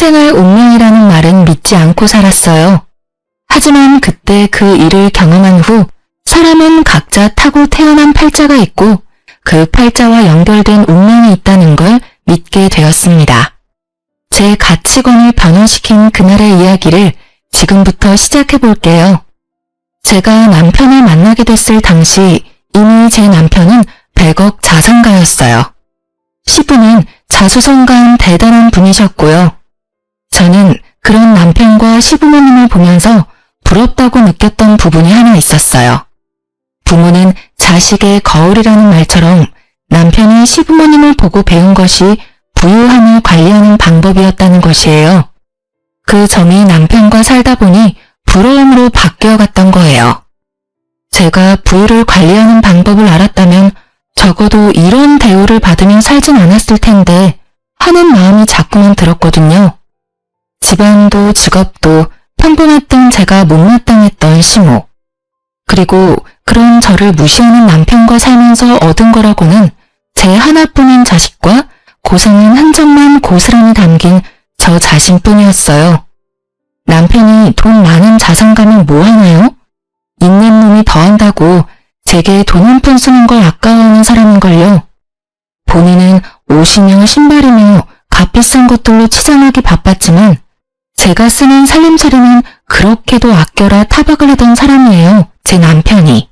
평생을 운명이라는 말은 믿지 않고 살았어요. 하지만 그때 그 일을 경험한 후 사람은 각자 타고 태어난 팔자가 있고 그 팔자와 연결된 운명이 있다는 걸 믿게 되었습니다. 제 가치관을 변화시킨 그날의 이야기를 지금부터 시작해 볼게요. 제가 남편을 만나게 됐을 당시 이미 제 남편은 100억 자산가였어요. 시부는 자수성가한 대단한 분이셨고요. 저는 그런 남편과 시부모님을 보면서 부럽다고 느꼈던 부분이 하나 있었어요. 부모는 자식의 거울이라는 말처럼 남편이 시부모님을 보고 배운 것이 부유함을 관리하는 방법이었다는 것이에요. 그 점이 남편과 살다 보니 부러움으로 바뀌어갔던 거예요. 제가 부유를 관리하는 방법을 알았다면 적어도 이런 대우를 받으며 살진 않았을 텐데 하는 마음이 자꾸만 들었거든요. 집안도 직업도 평범했던 제가 못마땅했던 시모. 그리고 그런 저를 무시하는 남편과 살면서 얻은 거라고는 제 하나뿐인 자식과 고생한 흔적만 고스란히 담긴 저 자신뿐이었어요. 남편이 돈 많은 자산가면 뭐하나요? 있는 놈이 더한다고 제게 돈 한 푼 쓰는 걸 아까워하는 사람인걸요. 본인은 옷이며 신발이며 값비싼 것들로 치장하기 바빴지만 제가 쓰는 살림살이는 그렇게도 아껴라 타박을 하던 사람이에요. 제 남편이.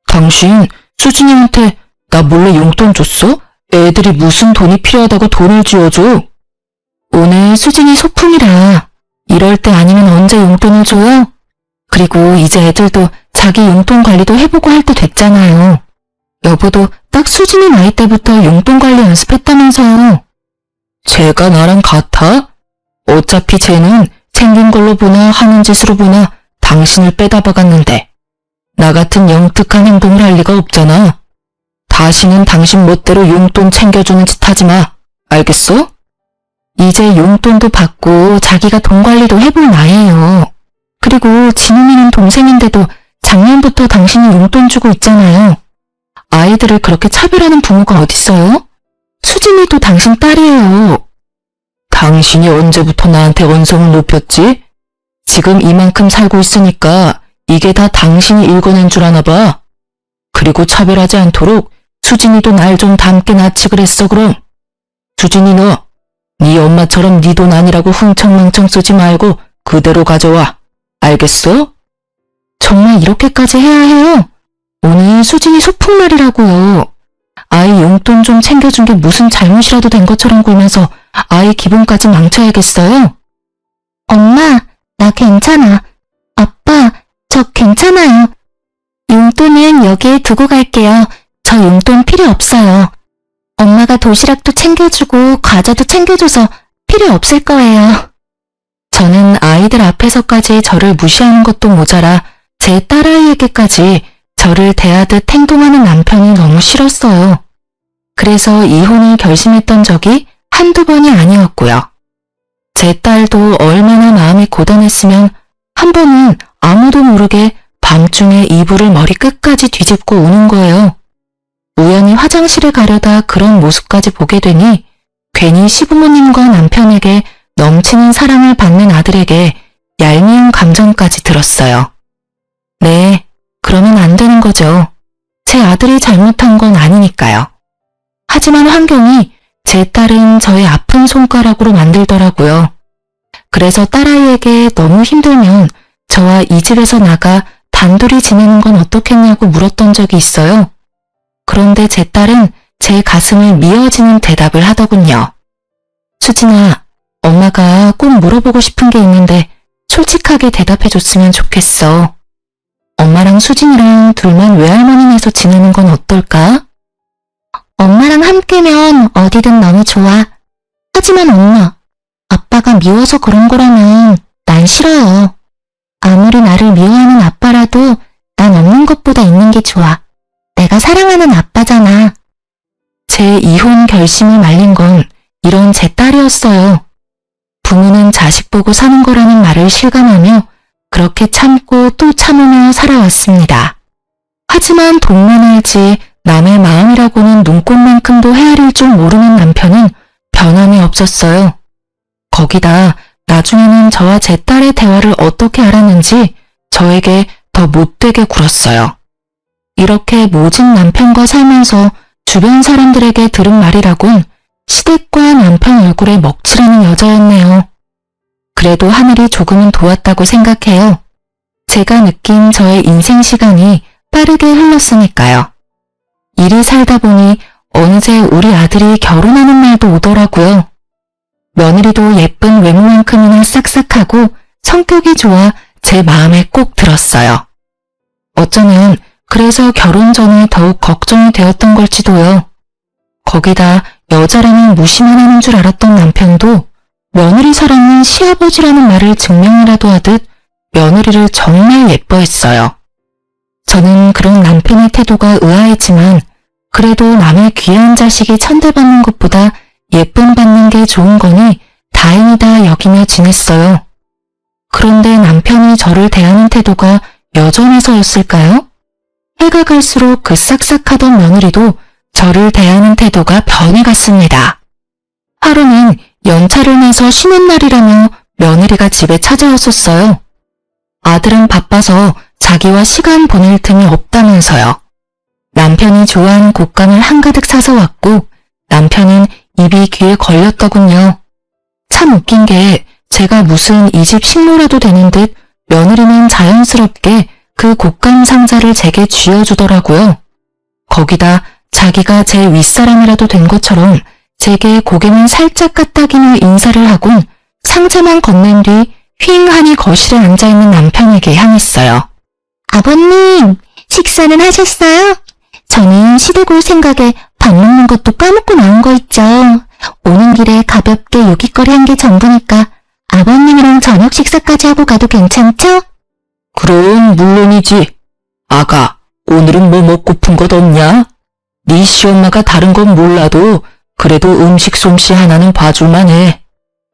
당신 수진이한테 나 몰래 용돈 줬어? 애들이 무슨 돈이 필요하다고 돈을 쥐어줘? 오늘 수진이 소풍이라 이럴 때 아니면 언제 용돈을 줘요? 그리고 이제 애들도 자기 용돈 관리도 해보고 할 때 됐잖아요. 여보도 딱 수진이 나이 때부터 용돈 관리 연습했다면서요. 쟤가 나랑 같아? 어차피 쟤는 생긴 걸로 보나 하는 짓으로 보나 당신을 빼다 박았는데 나 같은 영특한 행동을 할 리가 없잖아. 다시는 당신 멋대로 용돈 챙겨주는 짓 하지 마. 알겠어? 이제 용돈도 받고 자기가 돈 관리도 해볼 나이에요. 그리고 진웅이는 동생인데도 작년부터 당신이 용돈 주고 있잖아요. 아이들을 그렇게 차별하는 부모가 어딨어요? 수진이도 당신 딸이에요. 당신이 언제부터 나한테 언성을 높였지? 지금 이만큼 살고 있으니까 이게 다 당신이 읽어낸 줄 아나 봐. 그리고 차별하지 않도록 수진이도 날 좀 닮게 낳지 그랬어 그럼. 수진이 너, 네 엄마처럼 네 돈 아니라고 흥청망청 쓰지 말고 그대로 가져와. 알겠어? 정말 이렇게까지 해야 해요? 오늘 수진이 소풍날이라고요. 아이 용돈 좀 챙겨준 게 무슨 잘못이라도 된 것처럼 굴면서 아이 기분까지 망쳐야겠어요? 엄마, 나 괜찮아. 아빠, 저 괜찮아요. 용돈은 여기에 두고 갈게요. 저 용돈 필요 없어요. 엄마가 도시락도 챙겨주고 과자도 챙겨줘서 필요 없을 거예요. 저는 아이들 앞에서까지 저를 무시하는 것도 모자라 제 딸아이에게까지 저를 대하듯 행동하는 남편이 너무 싫었어요. 그래서 이혼을 결심했던 적이 한두 번이 아니었고요. 제 딸도 얼마나 마음이 고단했으면 한 번은 아무도 모르게 밤중에 이불을 머리 끝까지 뒤집고 우는 거예요. 우연히 화장실에 가려다 그런 모습까지 보게 되니 괜히 시부모님과 남편에게 넘치는 사랑을 받는 아들에게 얄미운 감정까지 들었어요. 네, 그러면 안 되는 거죠. 제 아들이 잘못한 건 아니니까요. 하지만 환경이 제 딸은 저의 아픈 손가락으로 만들더라고요. 그래서 딸아이에게 너무 힘들면 저와 이 집에서 나가 단둘이 지내는 건 어떻겠냐고 물었던 적이 있어요. 그런데 제 딸은 제 가슴을 미어지는 대답을 하더군요. 수진아, 엄마가 꼭 물어보고 싶은 게 있는데 솔직하게 대답해줬으면 좋겠어. 엄마랑 수진이랑 둘만 외할머니네에서 지내는 건 어떨까? 엄마랑 함께면 어디든 너무 좋아. 하지만 엄마, 아빠가 미워서 그런 거라면 난 싫어요. 아무리 나를 미워하는 아빠라도 난 없는 것보다 있는 게 좋아. 내가 사랑하는 아빠잖아. 제 이혼 결심을 말린 건 이런 제 딸이었어요. 부모는 자식 보고 사는 거라는 말을 실감하며 그렇게 참고 또 참으며 살아왔습니다. 하지만 돈만 알지 남의 마음이라고는 눈꽃만큼도 헤아릴 줄 모르는 남편은 변함이 없었어요. 거기다 나중에는 저와 제 딸의 대화를 어떻게 알았는지 저에게 더 못되게 굴었어요. 이렇게 모진 남편과 살면서 주변 사람들에게 들은 말이라곤 시댁과 남편 얼굴에 먹칠하는 여자였네요. 그래도 하늘이 조금은 도왔다고 생각해요. 제가 느낀 저의 인생 시간이 빠르게 흘렀으니까요. 일이 살다 보니 어느새 우리 아들이 결혼하는 날도 오더라고요. 며느리도 예쁜 외모만큼이나 싹싹하고 성격이 좋아 제 마음에 꼭 들었어요. 어쩌면 그래서 결혼 전에 더욱 걱정이 되었던 걸지도요. 거기다 여자라면 무시만 하는 줄 알았던 남편도 며느리 사랑은 시아버지라는 말을 증명이라도 하듯 며느리를 정말 예뻐했어요. 저는 그런 남편의 태도가 의아했지만 그래도 남의 귀한 자식이 천대받는 것보다 예쁨 받는 게 좋은 거니 다행이다 여기며 지냈어요. 그런데 남편이 저를 대하는 태도가 여전해서였을까요? 해가 갈수록 그 싹싹하던 며느리도 저를 대하는 태도가 변해갔습니다. 하루는 연차를 내서 쉬는 날이라며 며느리가 집에 찾아왔었어요. 아들은 바빠서 자기와 시간 보낼 틈이 없다면서요. 남편이 좋아하는 곶감을 한가득 사서 왔고 남편은 입이 귀에 걸렸더군요. 참 웃긴 게 제가 무슨 이 집 식모라도 되는 듯 며느리는 자연스럽게 그 곶감 상자를 제게 쥐어주더라고요. 거기다 자기가 제 윗사람이라도 된 것처럼 제게 고개만 살짝 까딱이며 인사를 하곤 상자만 건넨 뒤 휑하니 거실에 앉아있는 남편에게 향했어요. 아버님, 식사는 하셨어요? 저는 시댁 올 생각에 밥 먹는 것도 까먹고 나온 거 있죠. 오는 길에 가볍게 요깃거리 한 게 전부니까 아버님이랑 저녁 식사까지 하고 가도 괜찮죠? 그럼 물론이지. 아가, 오늘은 뭐 먹고픈 것 없냐? 네 시엄마가 다른 건 몰라도 그래도 음식 솜씨 하나는 봐줄만 해.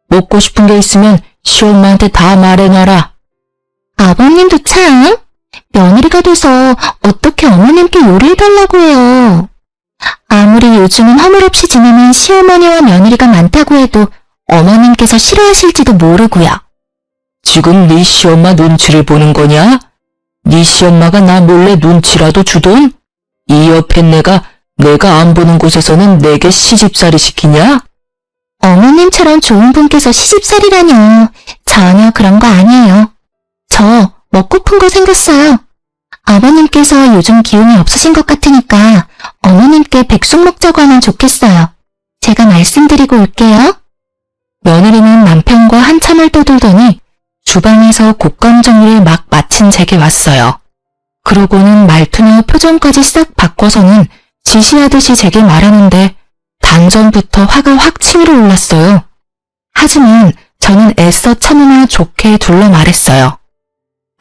먹고 싶은 게 있으면 시엄마한테 다 말해놔라. 아버님도 참, 며느리가 돼서 어떻게 어머님께 요리해달라고 해요. 아무리 요즘은 허물없이 지내는 시어머니와 며느리가 많다고 해도 어머님께서 싫어하실지도 모르고요. 지금 네 시엄마 눈치를 보는 거냐? 네 시엄마가 나 몰래 눈치라도 주돈? 이 옆에 내가 안 보는 곳에서는 내게 시집살이 시키냐? 어머님처럼 좋은 분께서 시집살이라뇨. 전혀 그런 거 아니에요. 저 먹고픈 거 생겼어요. 아버님께서 요즘 기운이 없으신 것 같으니까 어머님께 백숙 먹자고 하면 좋겠어요. 제가 말씀드리고 올게요. 며느리는 남편과 한참을 떠들더니 주방에서 곶감 정리를 막 마친 제게 왔어요. 그러고는 말투나 표정까지 싹 바꿔서는 지시하듯이 제게 말하는데 단전부터 화가 확 치밀어 올랐어요. 하지만 저는 애써 참으며 좋게 둘러 말했어요.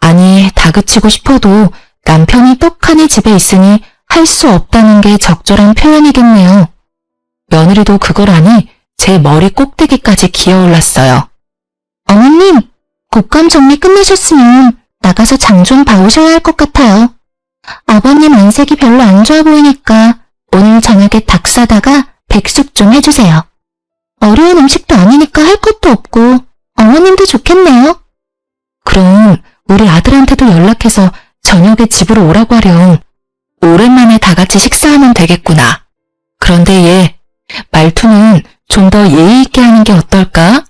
아니, 다그치고 싶어도 남편이 떡하니 집에 있으니 할 수 없다는 게 적절한 표현이겠네요. 며느리도 그걸 아니 제 머리 꼭대기까지 기어올랐어요. 어머님, 곶감 정리 끝내셨으면 나가서 장 좀 봐오셔야 할 것 같아요. 아버님 안색이 별로 안 좋아 보이니까 오늘 저녁에 닭 사다가 백숙 좀 해주세요. 어려운 음식도 아니니까 할 것도 없고 어머님도 좋겠네요. 그럼 우리 아들한테도 연락해서 저녁에 집으로 오라고 하렴. 오랜만에 다 같이 식사하면 되겠구나. 그런데 얘, 말투는 좀 더 예의 있게 하는 게 어떨까?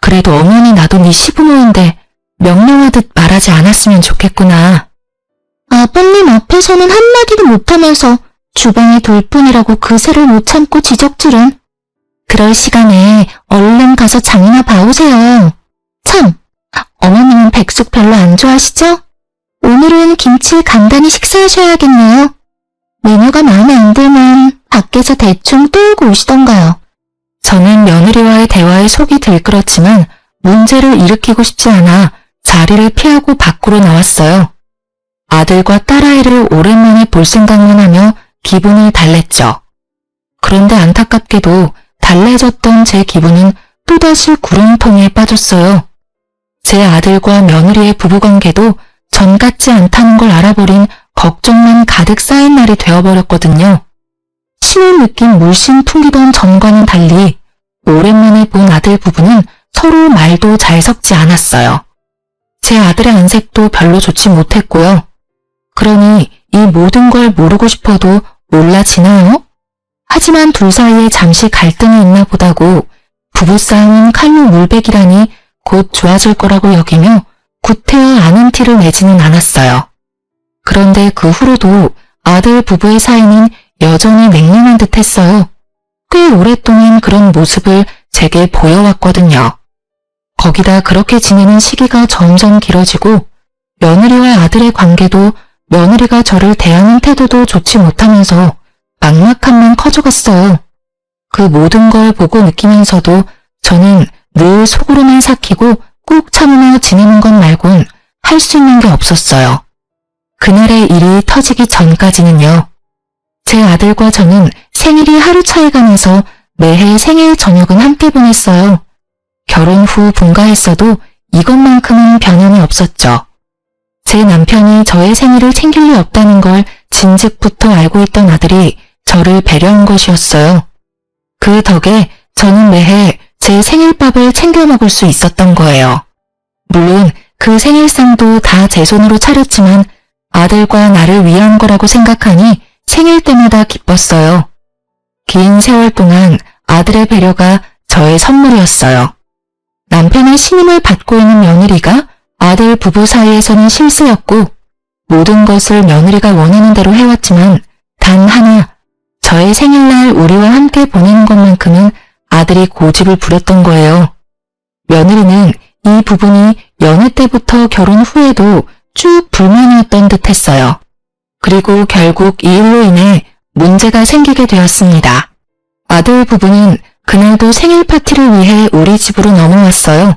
그래도 어머니 나도 네 시부모인데 명령하듯 말하지 않았으면 좋겠구나. 아버님 앞에서는 한마디도 못하면서 주방에 돌뿐이라고 그새를 못 참고 지적질은. 그럴 시간에 얼른 가서 장이나 봐오세요. 참, 어머님은 백숙 별로 안 좋아하시죠? 오늘은 김치 간단히 식사하셔야겠네요. 메뉴가 마음에 안 들면 밖에서 대충 떠오고 오시던가요. 저는 며느리와의 대화에 속이 들끓었지만 문제를 일으키고 싶지 않아 자리를 피하고 밖으로 나왔어요. 아들과 딸아이를 오랜만에 볼 생각만 하며 기분을 달랬죠. 그런데 안타깝게도 달래졌던 제 기분은 또다시 구렁텅이에 빠졌어요. 제 아들과 며느리의 부부관계도 전 같지 않다는 걸 알아버린 걱정만 가득 쌓인 날이 되어버렸거든요. 신을 느낀 물씬 풍기던 전과는 달리 오랜만에 본 아들 부부는 서로 말도 잘 섞지 않았어요. 제 아들의 안색도 별로 좋지 못했고요. 그러니 이 모든 걸 모르고 싶어도 몰라지나요? 하지만 둘 사이에 잠시 갈등이 있나 보다고 부부싸움은 칼로 물베기라니 곧 좋아질 거라고 여기며 구태여 아는 티를 내지는 않았어요. 그런데 그 후로도 아들 부부의 사이는 여전히 냉랭한 듯 했어요. 꽤 오랫동안 그런 모습을 제게 보여왔거든요. 거기다 그렇게 지내는 시기가 점점 길어지고 며느리와 아들의 관계도 며느리가 저를 대하는 태도도 좋지 못하면서 막막함만 커져갔어요. 그 모든 걸 보고 느끼면서도 저는 늘 속으로만 삭히고 꾹 참으며 지내는 것 말곤 할 수 있는 게 없었어요. 그날의 일이 터지기 전까지는요. 제 아들과 저는 생일이 하루 차이가 나서 매해 생일 저녁은 함께 보냈어요. 결혼 후 분가했어도 이것만큼은 변함이 없었죠. 제 남편이 저의 생일을 챙길 리 없다는 걸 진즉부터 알고 있던 아들이 저를 배려한 것이었어요. 그 덕에 저는 매해 제 생일밥을 챙겨 먹을 수 있었던 거예요. 물론 그 생일상도 다 제 손으로 차렸지만 아들과 나를 위한 거라고 생각하니 생일 때마다 기뻤어요. 긴 세월 동안 아들의 배려가 저의 선물이었어요. 남편의 신임을 받고 있는 며느리가 아들 부부 사이에서는 실수였고 모든 것을 며느리가 원하는 대로 해왔지만 단 하나 저의 생일날 우리와 함께 보내는 것만큼은 아들이 고집을 부렸던 거예요. 며느리는 이 부분이 연애 때부터 결혼 후에도 쭉 불만이었던 듯 했어요. 그리고 결국 이 일로 인해 문제가 생기게 되었습니다. 아들 부부는 그날도 생일 파티를 위해 우리 집으로 넘어왔어요.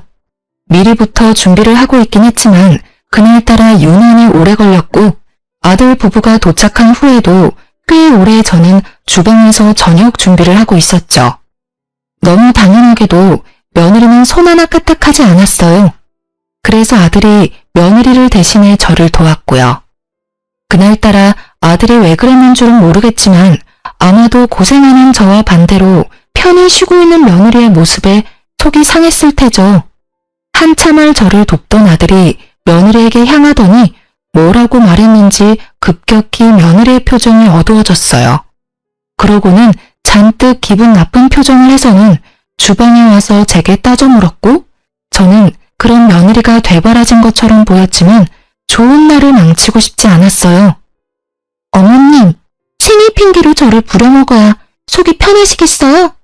미리부터 준비를 하고 있긴 했지만 그날따라 유난히 오래 걸렸고 아들 부부가 도착한 후에도 꽤 오래 저는 주방에서 저녁 준비를 하고 있었죠. 너무 당연하게도 며느리는 손 하나 까딱하지 않았어요. 그래서 아들이 며느리를 대신해 저를 도왔고요. 그날따라 아들이 왜 그랬는 줄은 모르겠지만 아마도 고생하는 저와 반대로 편히 쉬고 있는 며느리의 모습에 속이 상했을 테죠. 한참을 저를 돕던 아들이 며느리에게 향하더니 뭐라고 말했는지 급격히 며느리의 표정이 어두워졌어요. 그러고는 잔뜩 기분 나쁜 표정을 해서는 주방에 와서 제게 따져 물었고 저는 그런 며느리가 되바라진 것처럼 보였지만 좋은 날을 망치고 싶지 않았어요. 어머님, 생일 핑계로 저를 부려먹어야 속이 편하시겠어요?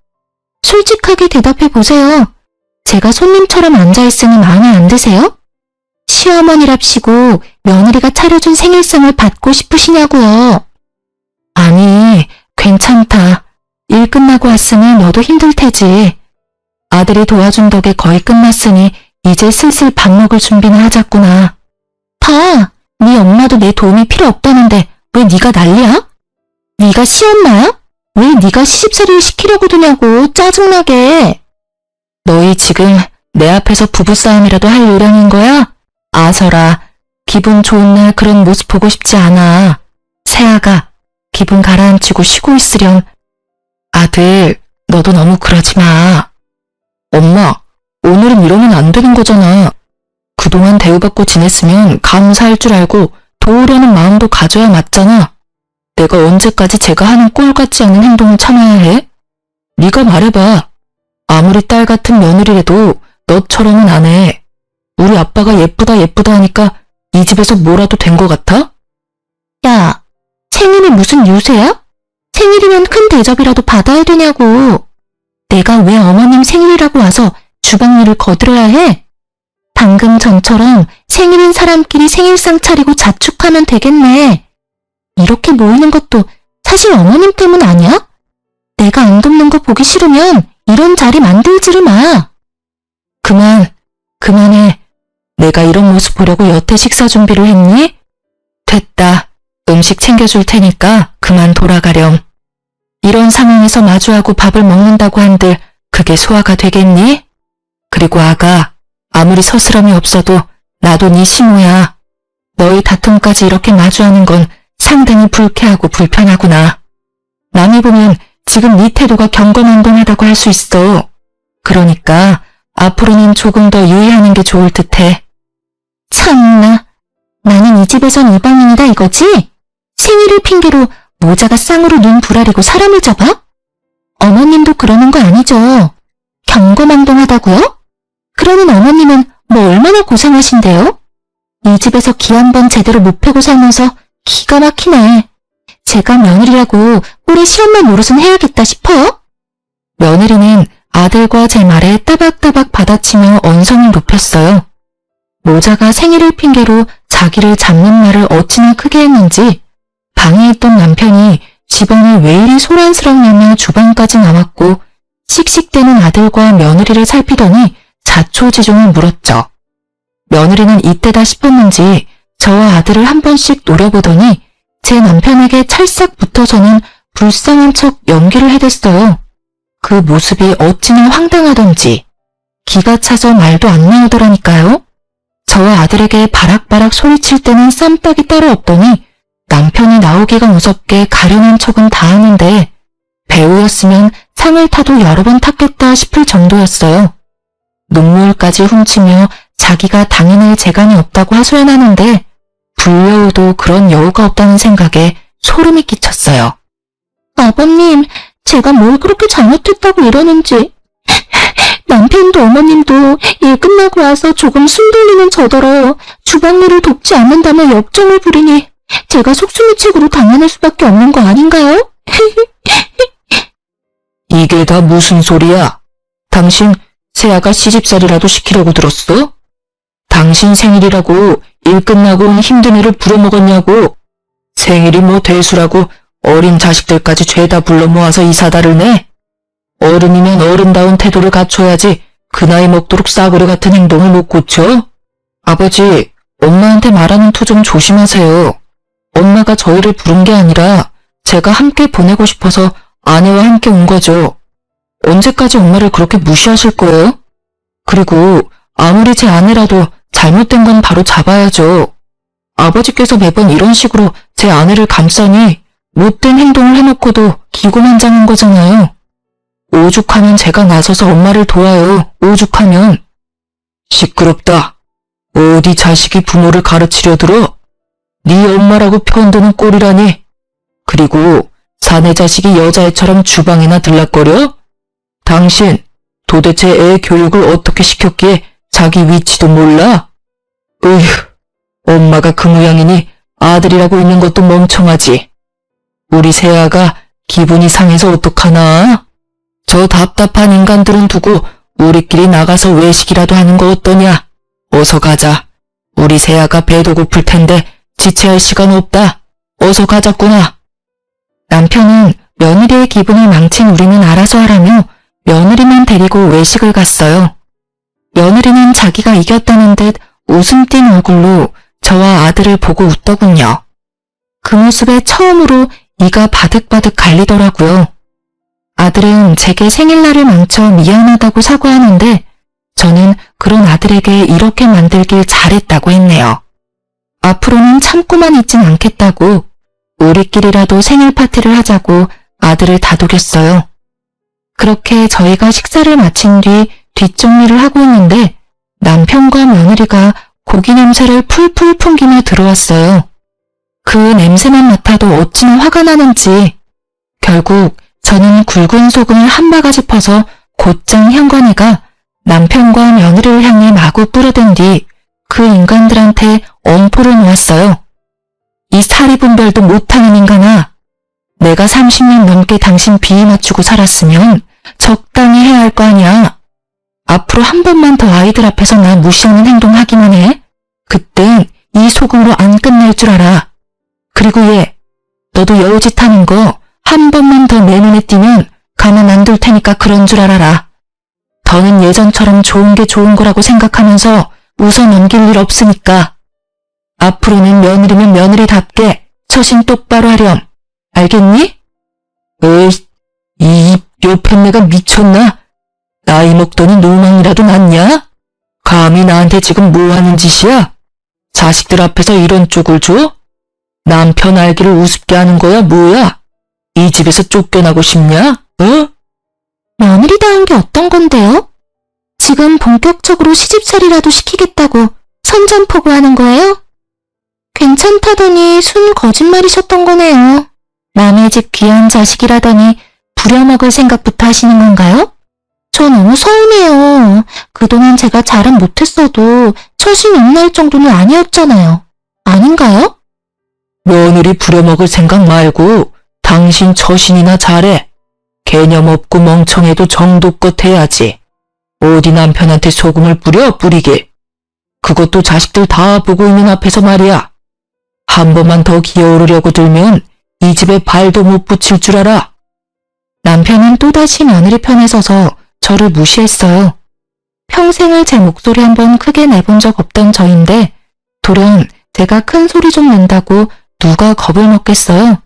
솔직하게 대답해 보세요. 제가 손님처럼 앉아있으니 마음에 안 드세요? 시어머니랍시고 며느리가 차려준 생일상을 받고 싶으시냐고요. 아니, 괜찮다. 일 끝나고 왔으니 너도 힘들 테지. 아들이 도와준 덕에 거의 끝났으니 이제 슬슬 밥 먹을 준비나 하자꾸나. 봐, 네 엄마도 내 도움이 필요 없다는데 왜 네가 난리야? 네가 시엄마야? 왜 네가 시집살이를 시키려고 드냐고 짜증나게. 너희 지금 내 앞에서 부부싸움이라도 할 요량인 거야? 아서라, 기분 좋은 날 그런 모습 보고 싶지 않아. 새아가, 기분 가라앉히고 쉬고 있으렴. 아들, 너도 너무 그러지 마. 엄마, 오늘은 이러면 안 되는 거잖아. 그동안 대우받고 지냈으면 감사할 줄 알고 도우려는 마음도 가져야 맞잖아. 내가 언제까지 제가 하는 꼴 같지 않은 행동을 참아야 해? 네가 말해봐. 아무리 딸 같은 며느리라도 너처럼은 안 해. 우리 아빠가 예쁘다 예쁘다 하니까 이 집에서 뭐라도 된 거 같아? 야, 생일이 무슨 유세야? 생일이면 큰 대접이라도 받아야 되냐고. 내가 왜 어머님 생일이라고 와서 주방 일을 거들어야 해? 방금 전처럼 생일인 사람끼리 생일상 차리고 자축하면 되겠네. 이렇게 모이는 것도 사실 어머님 때문 아니야? 내가 안 돕는 거 보기 싫으면 이런 자리 만들지를 마. 그만해. 내가 이런 모습 보려고 여태 식사 준비를 했니? 됐다. 음식 챙겨줄 테니까 그만 돌아가렴. 이런 상황에서 마주하고 밥을 먹는다고 한들 그게 소화가 되겠니? 그리고 아가, 아무리 서스럼이 없어도 나도 네 시모야. 너희 다툼까지 이렇게 마주하는 건 상당히 불쾌하고 불편하구나. 남이 보면 지금 네 태도가 경건한동하다고 할 수 있어. 그러니까 앞으로는 조금 더 유의하는 게 좋을 듯해. 참나, 나는 이 집에선 이방인이다 이거지? 생일을 핑계로 모자가 쌍으로 눈 부라리고 사람을 잡아? 어머님도 그러는 거 아니죠? 경거망동하다고요? 그러는 어머님은 뭐 얼마나 고생하신대요? 이 집에서 기 한 번 제대로 못 패고 살면서 기가 막히네. 제가 며느리라고 우리 시엄마 노릇은 해야겠다 싶어요? 며느리는 아들과 제 말에 따박따박 받아치며 언성을 높였어요. 모자가 생일을 핑계로 자기를 잡는 말을 어찌나 크게 했는지 방에 있던 남편이 집안이 왜 이리 소란스럽냐며 주방까지 나왔고 씩씩대는 아들과 며느리를 살피더니 자초지종을 물었죠. 며느리는 이때다 싶었는지 저와 아들을 한 번씩 노려보더니 제 남편에게 찰싹 붙어서는 불쌍한 척 연기를 해댔어요. 그 모습이 어찌나 황당하던지 기가 차서 말도 안 나오더라니까요. 저와 아들에게 바락바락 소리칠 때는 쌈딱이 따로 없더니 남편이 나오기가 무섭게 가려낸 척은 다 하는데 배우였으면 상을 타도 여러 번 탔겠다 싶을 정도였어요. 눈물까지 훔치며 자기가 당해낼 재간이 없다고 하소연하는데 불여우도 그런 여우가 없다는 생각에 소름이 끼쳤어요. 아버님, 제가 뭘 그렇게 잘못했다고 이러는지. 남편도 어머님도 일 끝나고 와서 조금 숨 돌리는 저더러 주방일을 돕지 않는다며 역정을 부리니 제가 속수무책으로 당해낼 수밖에 없는 거 아닌가요? 이게 다 무슨 소리야? 당신 새아가 시집살이라도 시키려고 들었어? 당신 생일이라고 일 끝나고 온 힘든 애를 부려먹었냐고. 생일이 뭐 대수라고 어린 자식들까지 죄다 불러 모아서 이 사달을 내? 어른이면 어른다운 태도를 갖춰야지 그 나이 먹도록 싸구려 같은 행동을 못 고쳐? 아버지, 엄마한테 말하는 투 좀 조심하세요. 엄마가 저희를 부른 게 아니라 제가 함께 보내고 싶어서 아내와 함께 온 거죠. 언제까지 엄마를 그렇게 무시하실 거예요? 그리고 아무리 제 아내라도 잘못된 건 바로 잡아야죠. 아버지께서 매번 이런 식으로 제 아내를 감싸니 못된 행동을 해놓고도 기고만장한 거잖아요. 오죽하면 제가 나서서 엄마를 도와요. 오죽하면. 시끄럽다. 어디 자식이 부모를 가르치려 들어? 네 엄마라고 편드는 꼴이라니. 그리고 사내 자식이 여자애처럼 주방에나 들락거려? 당신 도대체 애 교육을 어떻게 시켰기에 자기 위치도 몰라? 으휴, 엄마가 그 모양이니 아들이라고 있는 것도 멍청하지. 우리 새아가 기분이 상해서 어떡하나? 저 답답한 인간들은 두고 우리끼리 나가서 외식이라도 하는 거 어떠냐? 어서 가자. 우리 새아가 배도 고플 텐데 지체할 시간 없다. 어서 가자꾸나. 남편은 며느리의 기분을 망친 우리는 알아서 하라며 며느리만 데리고 외식을 갔어요. 며느리는 자기가 이겼다는 듯 웃음 띤 얼굴로 저와 아들을 보고 웃더군요. 그 모습에 처음으로 이가 바득바득 갈리더라고요. 아들은 제게 생일날을 망쳐 미안하다고 사과하는데 저는 그런 아들에게 이렇게 만들길 잘했다고 했네요. 앞으로는 참고만 있진 않겠다고 우리끼리라도 생일 파티를 하자고 아들을 다독였어요. 그렇게 저희가 식사를 마친 뒤 뒷정리를 하고 있는데 남편과 며느리가 고기 냄새를 풀풀 풍기며 들어왔어요. 그 냄새만 맡아도 어찌나 화가 나는지 결국 저는 굵은 소금을 한 바가지 퍼서 곧장 현관에가 남편과 며느리를 향해 마구 뿌려댄 뒤 그 인간들한테 엄포를 놓았어요. 이 사리분별도 못하는 인간아. 내가 30년 넘게 당신 비위 맞추고 살았으면 적당히 해야 할 거 아니야. 앞으로 한 번만 더 아이들 앞에서 나 무시하는 행동 하기만 해. 그땐 이 소금으로 안 끝날 줄 알아. 그리고 얘, 너도 여우짓 하는 거 한 번만 더 내 눈에 띄면 가만 안 둘 테니까 그런 줄 알아라. 더는 예전처럼 좋은 게 좋은 거라고 생각하면서 웃어 넘길 일 없으니까. 앞으로는 며느리면 며느리답게 처신 똑바로 하렴. 알겠니? 에이, 이 요편네가 미쳤나? 나이 먹더니 노망이라도 났냐? 감히 나한테 지금 뭐 하는 짓이야? 자식들 앞에서 이런 쪽을 줘? 남편 알기를 우습게 하는 거야 뭐야? 이 집에서 쫓겨나고 싶냐? 어? 며느리다운 게 어떤 건데요? 지금 본격적으로 시집살이라도 시키겠다고 선전포고하는 거예요? 괜찮다더니 순 거짓말이셨던 거네요. 남의 집 귀한 자식이라더니 부려먹을 생각부터 하시는 건가요? 저 너무 서운해요. 그동안 제가 잘은 못했어도 처신 욕날 정도는 아니었잖아요. 아닌가요? 며느리 부려먹을 생각 말고 당신 처신이나 잘해. 개념 없고 멍청해도 정도껏 해야지. 어디 남편한테 소금을 뿌리게. 그것도 자식들 다 보고 있는 앞에서 말이야. 한 번만 더 기어오르려고 들면 이 집에 발도 못 붙일 줄 알아. 남편은 또다시 며느리 편에 서서 저를 무시했어요. 평생을 제 목소리 한번 크게 내본 적 없던 저인데 돌연 제가 큰 소리 좀 낸다고 누가 겁을 먹겠어요.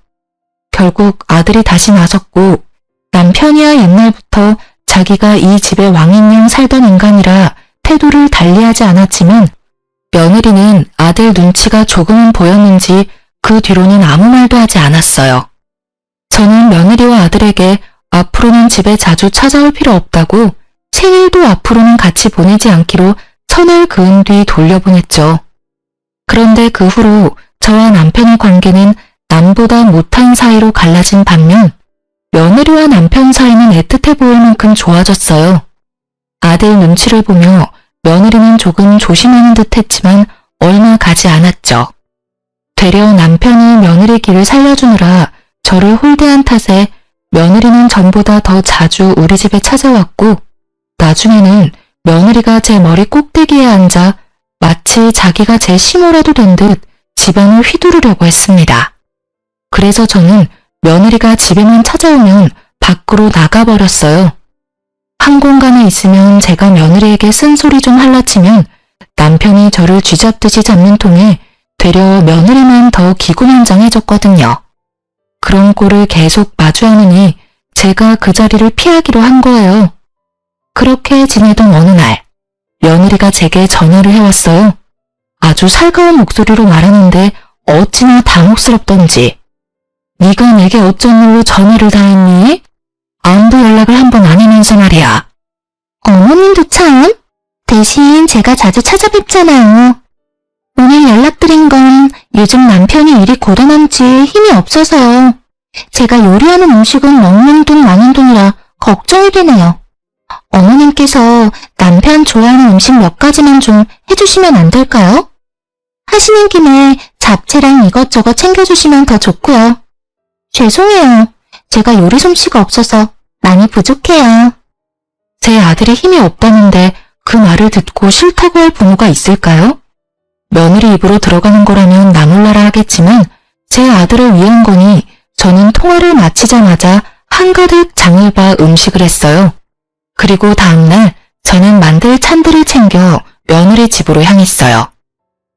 결국 아들이 다시 나섰고 남편이야 옛날부터 자기가 이 집의 왕인양 살던 인간이라 태도를 달리하지 않았지만 며느리는 아들 눈치가 조금은 보였는지 그 뒤로는 아무 말도 하지 않았어요. 저는 며느리와 아들에게 앞으로는 집에 자주 찾아올 필요 없다고 생일도 앞으로는 같이 보내지 않기로 선을 그은 뒤 돌려보냈죠. 그런데 그 후로 저와 남편의 관계는 남보다 못한 사이로 갈라진 반면 며느리와 남편 사이는 애틋해 보일 만큼 좋아졌어요. 아들 눈치를 보며 며느리는 조금 조심하는 듯 했지만 얼마 가지 않았죠. 되려 남편이 며느리 길을 살려주느라 저를 홀대한 탓에 며느리는 전보다 더 자주 우리 집에 찾아왔고 나중에는 며느리가 제 머리 꼭대기에 앉아 마치 자기가 제 시모라도 된 듯 집안을 휘두르려고 했습니다. 그래서 저는 며느리가 집에만 찾아오면 밖으로 나가버렸어요. 한 공간에 있으면 제가 며느리에게 쓴소리 좀 할라치면 남편이 저를 쥐잡듯이 잡는 통에 되려 며느리만 더 기고만장해졌거든요. 그런 꼴을 계속 마주하느니 제가 그 자리를 피하기로 한 거예요. 그렇게 지내던 어느 날 며느리가 제게 전화를 해왔어요. 아주 살가운 목소리로 말하는데 어찌나 당혹스럽던지. 네가 내게 어쩐 일로 전화를 다 했니? 아무도 연락을 한 번 안 하면서 말이야. 어머님도 참. 대신 제가 자주 찾아뵙잖아요. 오늘 연락드린 건 요즘 남편이 일이 고단한지 힘이 없어서요. 제가 요리하는 음식은 먹는 돈 마는 돈이라 걱정이 되네요. 어머님께서 남편 좋아하는 음식 몇 가지만 좀 해주시면 안 될까요? 하시는 김에 잡채랑 이것저것 챙겨주시면 더 좋고요. 죄송해요. 제가 요리 솜씨가 없어서 많이 부족해요. 제 아들이 힘이 없다는데 그 말을 듣고 싫다고 할 부모가 있을까요? 며느리 입으로 들어가는 거라면 나몰라라 하겠지만 제 아들을 위한 거니 저는 통화를 마치자마자 한가득 장을 봐 음식을 했어요. 그리고 다음날 저는 만들 찬들을 챙겨 며느리 집으로 향했어요.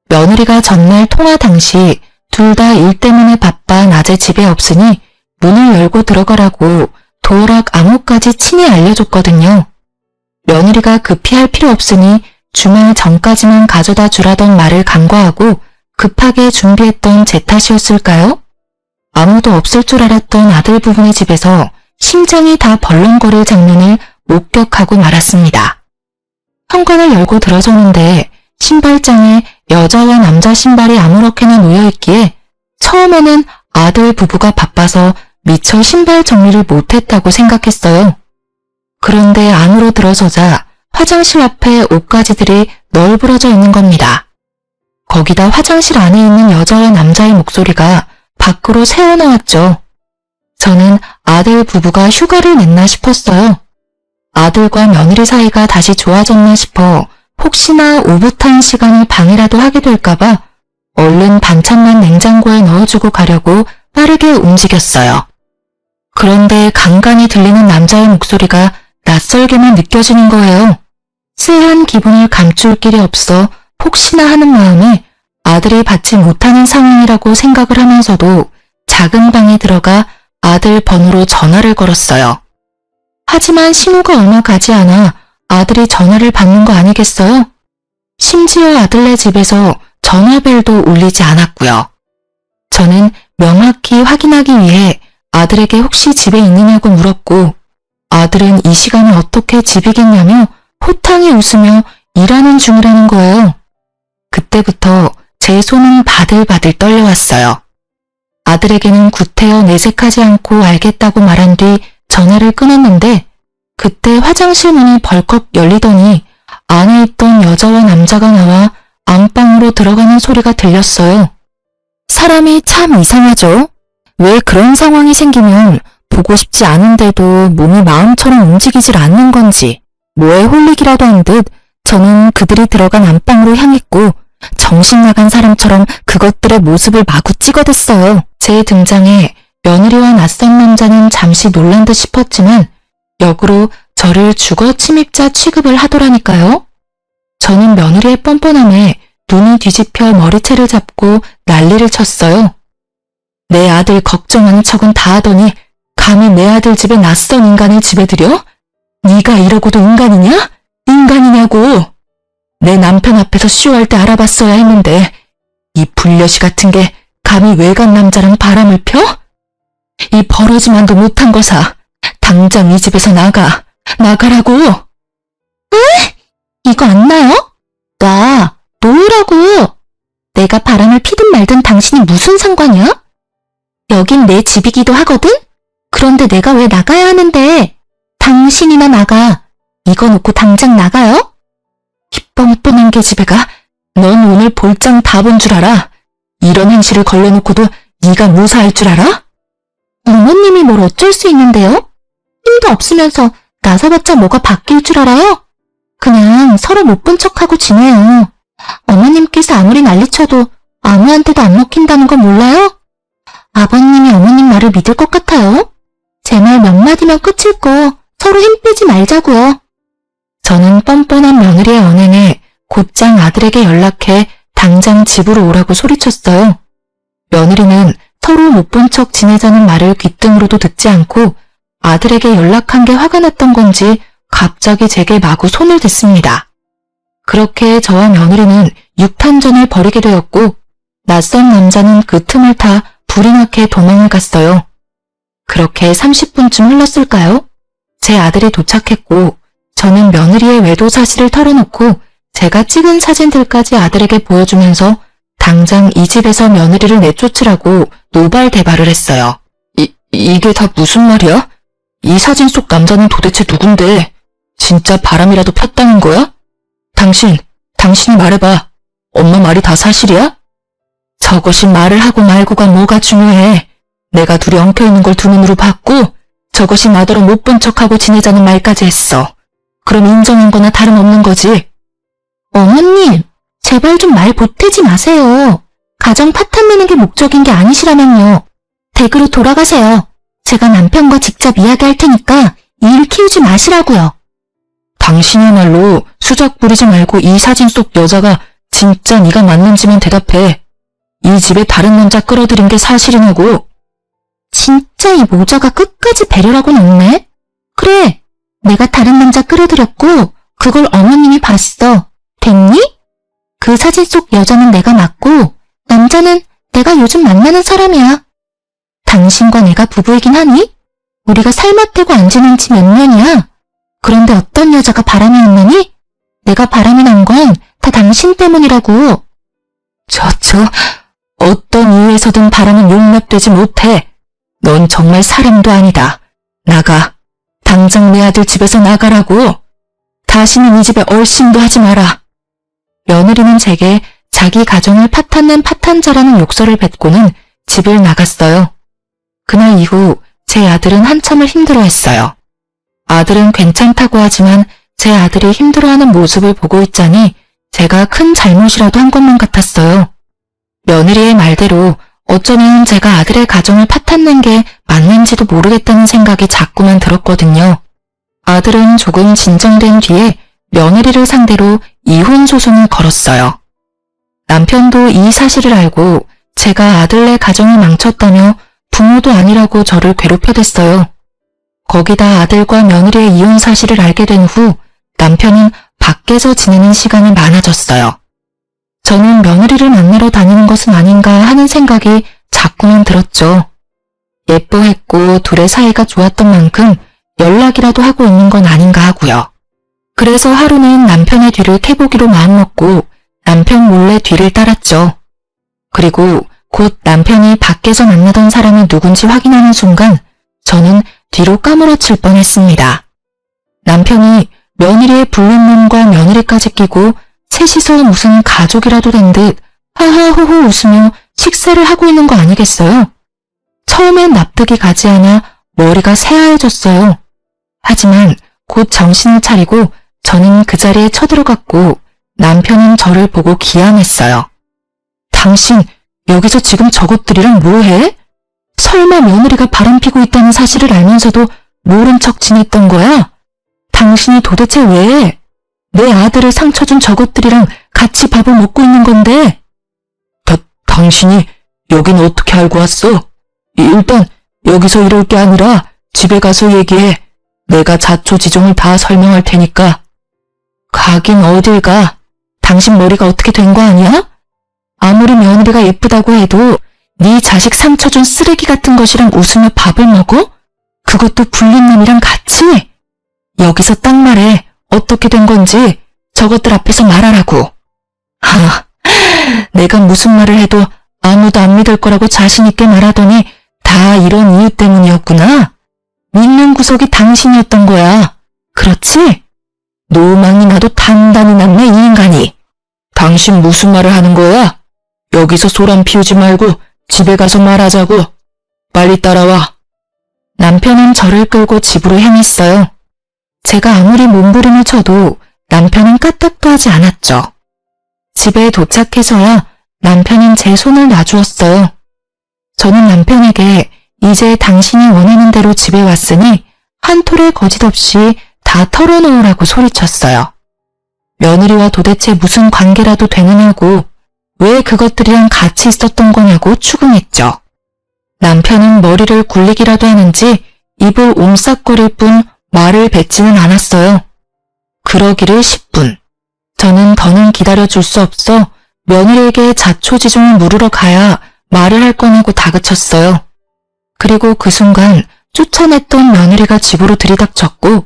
며느리가 전날 통화 당시 둘 다 일 때문에 바빠 낮에 집에 없으니 문을 열고 들어가라고 도어락 암호까지 친히 알려줬거든요. 며느리가 급히 할 필요 없으니 주말 전까지만 가져다 주라던 말을 간과하고 급하게 준비했던 제 탓이었을까요? 아무도 없을 줄 알았던 아들 부부의 집에서 심장이 다 벌렁거릴 장면을 목격하고 말았습니다. 현관을 열고 들어서는데 신발장에 여자와 남자 신발이 아무렇게나 놓여있기에 처음에는 아들 부부가 바빠서 미처 신발 정리를 못했다고 생각했어요. 그런데 안으로 들어서자 화장실 앞에 옷가지들이 널브러져 있는 겁니다. 거기다 화장실 안에 있는 여자와 남자의 목소리가 밖으로 새어나왔죠. 저는 아들 부부가 휴가를 냈나 싶었어요. 아들과 며느리 사이가 다시 좋아졌나 싶어 혹시나 오붓한 시간을 방해라도 하게 될까봐 얼른 반찬만 냉장고에 넣어주고 가려고 빠르게 움직였어요. 그런데 간간히 들리는 남자의 목소리가 낯설게만 느껴지는 거예요. 쎄한 기분을 감출 길이 없어 혹시나 하는 마음에 아들이 받지 못하는 상황이라고 생각을 하면서도 작은 방에 들어가 아들 번호로 전화를 걸었어요. 하지만 신호가 얼마 가지 않아 아들이 전화를 받는 거 아니겠어요? 심지어 아들네 집에서 전화벨도 울리지 않았고요. 저는 명확히 확인하기 위해 아들에게 혹시 집에 있느냐고 물었고 아들은 이 시간에 어떻게 집이겠냐며 호탕히 웃으며 일하는 중이라는 거예요. 그때부터 제 손은 바들바들 떨려왔어요. 아들에게는 구태여 내색하지 않고 알겠다고 말한 뒤 전화를 끊었는데 그때 화장실 문이 벌컥 열리더니 안에 있던 여자와 남자가 나와 안방으로 들어가는 소리가 들렸어요. 사람이 참 이상하죠? 왜 그런 상황이 생기면 보고 싶지 않은데도 몸이 마음처럼 움직이질 않는 건지 뭐에 홀리기라도 한 듯 저는 그들이 들어간 안방으로 향했고 정신 나간 사람처럼 그것들의 모습을 마구 찍어댔어요. 제 등장에 며느리와 낯선 남자는 잠시 놀란 듯 싶었지만 역으로 저를 주거 침입자 취급을 하더라니까요. 저는 며느리의 뻔뻔함에 눈이 뒤집혀 머리채를 잡고 난리를 쳤어요. 내 아들 걱정하는 척은 다 하더니 감히 내 아들 집에 낯선 인간을 집에 들여? 네가 이러고도 인간이냐? 인간이냐고! 내 남편 앞에서 쇼할 때 알아봤어야 했는데 이 불려시 같은 게 감히 외간 남자랑 바람을 펴? 이 버러지만도 못한 거사. 당장 이 집에서 나가라고! 이거 안 나요? 놓으라고! 내가 바람을 피든 말든 당신이 무슨 상관이야? 여긴 내 집이기도 하거든? 그런데 내가 왜 나가야 하는데? 당신이나 나가. 이거 놓고 당장 나가요? 이 뻔뻔한 계집애가 넌 오늘 볼장 다 본 줄 알아? 이런 행실을 걸려놓고도 네가 무사할 줄 알아? 어머님이 뭘 어쩔 수 있는데요? 힘도 없으면서 나서봤자 뭐가 바뀔 줄 알아요? 그냥 서로 못 본 척하고 지내요. 어머님께서 아무리 난리쳐도 아무한테도 안 먹힌다는 거 몰라요? 아버님이 어머님 말을 믿을 것 같아요? 제 말 몇 마디면 끝일 거 서로 힘 빼지 말자고요. 저는 뻔뻔한 며느리의 언행에 곧장 아들에게 연락해 당장 집으로 오라고 소리쳤어요. 며느리는 서로 못 본 척 지내자는 말을 귓등으로도 듣지 않고 아들에게 연락한 게 화가 났던 건지 갑자기 제게 마구 손을 댔습니다. 그렇게 저와 며느리는 육탄전을 벌이게 되었고 낯선 남자는 그 틈을 타 불이 나게 도망을 갔어요. 그렇게 30분쯤 흘렀을까요? 제 아들이 도착했고 저는 며느리의 외도 사실을 털어놓고 제가 찍은 사진들까지 아들에게 보여주면서 당장 이 집에서 며느리를 내쫓으라고 노발대발을 했어요. 이게 다 무슨 말이야? 이 사진 속 남자는 도대체 누군데? 진짜 바람이라도 폈다는 거야? 당신이 말해봐. 엄마 말이 다 사실이야? 저것이 말을 하고 말고가 뭐가 중요해. 내가 둘이 엉켜있는 걸 두 눈으로 봤고 저것이 나더러 못 본 척하고 지내자는 말까지 했어. 그럼 인정한 거나 다름없는 거지. 어머님, 제발 좀 말 보태지 마세요. 가정 파탄 내는 게 목적인 게 아니시라면요. 댁으로 돌아가세요. 제가 남편과 직접 이야기할 테니까 일 키우지 마시라고요. 당신이야말로 수작 부리지 말고 이 사진 속 여자가 진짜 네가 맞는지만 대답해. 이 집에 다른 남자 끌어들인 게 사실이냐고. 진짜 이 모자가 끝까지 배려라고는 없네. 그래, 내가 다른 남자 끌어들였고 그걸 어머님이 봤어. 됐니? 그 사진 속 여자는 내가 맞고 남자는 내가 요즘 만나는 사람이야. 당신과 내가 부부이긴 하니? 우리가 살맛대고 안 지낸 지 몇 년이야. 그런데 어떤 여자가 바람이 났나니? 내가 바람이 난 건 다 당신 때문이라고. 어떤 이유에서든 바람은 용납되지 못해. 넌 정말 사람도 아니다. 나가. 당장 내 아들 집에서 나가라고. 다시는 이 집에 얼씬도 하지 마라. 며느리는 제게 자기 가정을 파탄낸 파탄자라는 욕설을 뱉고는 집을 나갔어요. 그날 이후 제 아들은 한참을 힘들어했어요. 아들은 괜찮다고 하지만 제 아들이 힘들어하는 모습을 보고 있자니 제가 큰 잘못이라도 한 것만 같았어요. 며느리의 말대로 어쩌면 제가 아들의 가정을 파탄낸 게 맞는지도 모르겠다는 생각이 자꾸만 들었거든요. 아들은 조금 진정된 뒤에 며느리를 상대로 이혼 소송을 걸었어요. 남편도 이 사실을 알고 제가 아들네 가정을 망쳤다며 부모도 아니라고 저를 괴롭혀댔어요. 거기다 아들과 며느리의 이혼 사실을 알게 된 후 남편은 밖에서 지내는 시간이 많아졌어요. 저는 며느리를 만나러 다니는 것은 아닌가 하는 생각이 자꾸만 들었죠. 예뻐했고 둘의 사이가 좋았던 만큼 연락이라도 하고 있는 건 아닌가 하고요. 그래서 하루는 남편의 뒤를 캐보기로 마음먹고 남편 몰래 뒤를 따랐죠. 그리고 곧 남편이 밖에서 만나던 사람이 누군지 확인하는 순간 저는 뒤로 까무러칠 뻔했습니다. 남편이 며느리의 불륜놈과 며느리까지 끼고 셋이서 무슨 가족이라도 된 듯 하하호호 웃으며 식사를 하고 있는 거 아니겠어요? 처음엔 납득이 가지 않아 머리가 새하얘졌어요. 하지만 곧 정신을 차리고 저는 그 자리에 쳐들어갔고 남편은 저를 보고 기함했어요. 당신 여기서 지금 저것들이랑 뭐해? 설마 며느리가 바람피고 있다는 사실을 알면서도 모른 척 지냈던 거야? 당신이 도대체 왜 내 아들을 상처 준 저것들이랑 같이 밥을 먹고 있는 건데? 당신이 여긴 어떻게 알고 왔어? 일단 여기서 이럴 게 아니라 집에 가서 얘기해. 내가 자초지종을 다 설명할 테니까. 가긴 어딜 가. 당신 머리가 어떻게 된 거 아니야? 아무리 며느리가 예쁘다고 해도 네 자식 상처 준 쓰레기 같은 것이랑 웃으며 밥을 먹어? 그것도 불륜남이랑 같이? 여기서 딱 말해. 어떻게 된 건지 저것들 앞에서 말하라고. 내가 무슨 말을 해도 아무도 안 믿을 거라고 자신 있게 말하더니 다 이런 이유 때문이었구나. 믿는 구석이 당신이었던 거야. 그렇지? 노망이 나도 단단히 났네, 이 인간이. 당신 무슨 말을 하는 거야? 여기서 소란 피우지 말고 집에 가서 말하자고. 빨리 따라와. 남편은 저를 끌고 집으로 향했어요. 제가 아무리 몸부림을 쳐도 남편은 까딱도 하지 않았죠. 집에 도착해서야 남편은 제 손을 놔주었어요. 저는 남편에게 이제 당신이 원하는 대로 집에 왔으니 한 톨의 거짓 없이 다 털어놓으라고 소리쳤어요. 며느리와 도대체 무슨 관계라도 되느냐고, 왜 그것들이랑 같이 있었던 거냐고 추궁했죠. 남편은 머리를 굴리기라도 하는지 입을 옴싹거릴 뿐 말을 뱉지는 않았어요. 그러기를 10분. 저는 더는 기다려줄 수 없어 며느리에게 자초지종을 물으러 가야 말을 할 거냐고 다그쳤어요. 그리고 그 순간 쫓아냈던 며느리가 집으로 들이닥쳤고